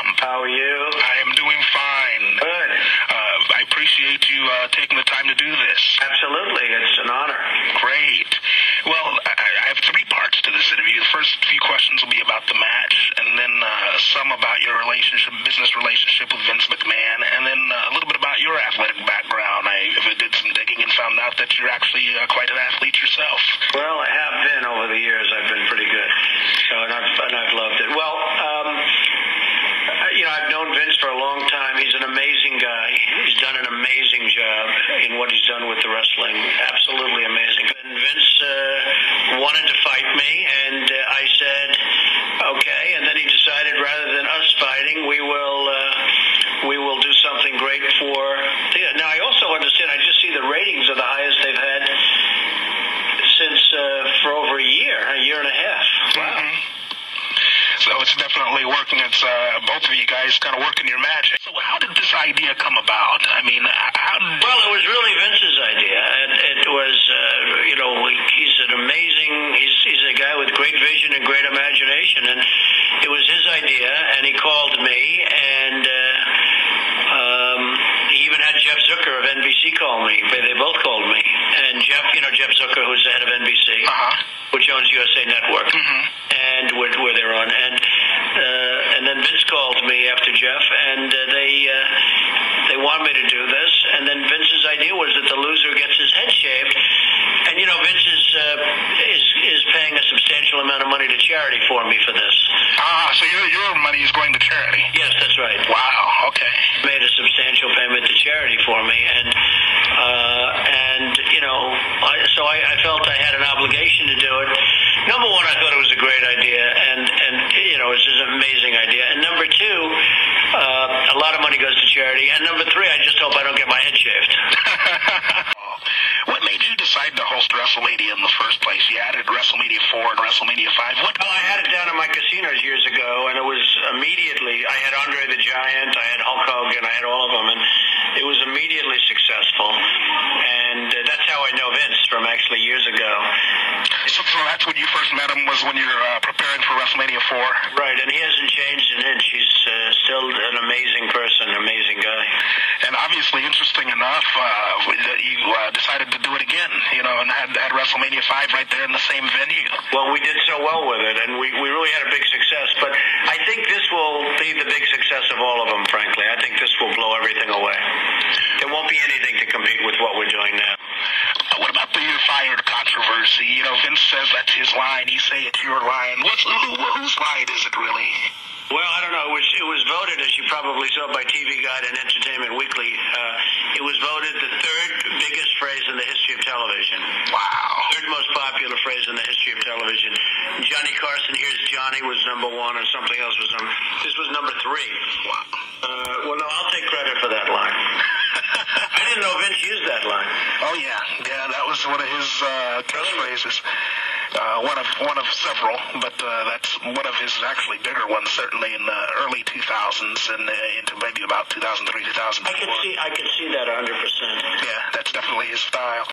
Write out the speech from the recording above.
Trump. How are you? I am doing fine. Good. I appreciate you taking the time to do this. Absolutely. It's an honor. Great. Well, I have three parts to this interview. The first few questions will be about the match, and then some about your business relationship with Vince McMahon, and then a little bit about your athletic background. I did some digging and found out that you're actually quite an athlete yourself. Well, I have been over the years. I've been pretty good. And I've loved it. Well, I've known Vince for a long time. He's an amazing guy. He's done an amazing job in what he's done with the wrestling. Absolutely amazing. And Vince wanted to fight me, and I said, okay. And then he decided rather than us fighting, we will do something great for theater. Now, I also understand, I just see the ratings are the highest they've had since for over a year and a half. Wow. Mm-hmm. So it's definitely working. It's both of you guys kind of working your magic. So how did this idea come about? I mean, Well, it was really Vince's idea. It was, he's an amazing, he's a guy with great vision and great imagination, and it was his idea, and he called me, and he even had Jeff Zucker of NBC call me. They both called me. And Jeff Zucker, who's the head of NBC, which owns USA Network, and where they're on. And then Vince called me after Jeff, and they want me to do this. And then Vince's idea was that the loser gets his head shaved. And Vince is paying a substantial amount of money to charity for me for this. So your money is going to charity? Yes, that's right. Wow. Okay. Made a substantial payment to charity for me, so I felt I had an obligation to do it. Number one, I thought it was a great idea, and it's just an amazing idea. And number two, a lot of money goes to charity. And number three, I just hope I don't get my head shaved. What made you decide to host WrestleMania in the first place? You added WrestleMania 4 and WrestleMania 5. Well, I had it down in my casinos years ago, and it was immediately, I had Andre the Giant, I had Hulk Hogan, I had all of them, and it was immediately successful. And that's how I know Vince, from actually years ago. So that's when you first met him, was when you were preparing for WrestleMania 4? Right, and he hasn't changed an inch. He's still an amazing person, amazing guy. And obviously, interesting enough, that you decided to do it again, and had WrestleMania 5 right there in the same venue. Well, we did so well with it, and we really had a big success. But I think this will be the big success of all of them, frankly. I think this will blow everything away. There won't be anything to compete with what we're doing now. What about the fired controversy? Vince says that's his line. You say it's your line. Whose line is it really? Well, I don't know. It was voted, as you probably saw by TV Guide and Entertainment Weekly, it was voted the third biggest phrase in the history of television. Wow. Third most popular phrase in the history of television. Johnny Carson, Here's Johnny, was number one, or something else was number. This was number three. Wow. Well, no, I'll take credit for that line. I didn't know Vince used that line. Oh, yeah, that was one of his catchphrases. One of several, but that's one of his actually bigger ones, certainly in the early 2000s and into maybe about 2003, 2004. I could see that 100%. Yeah, that's definitely his style.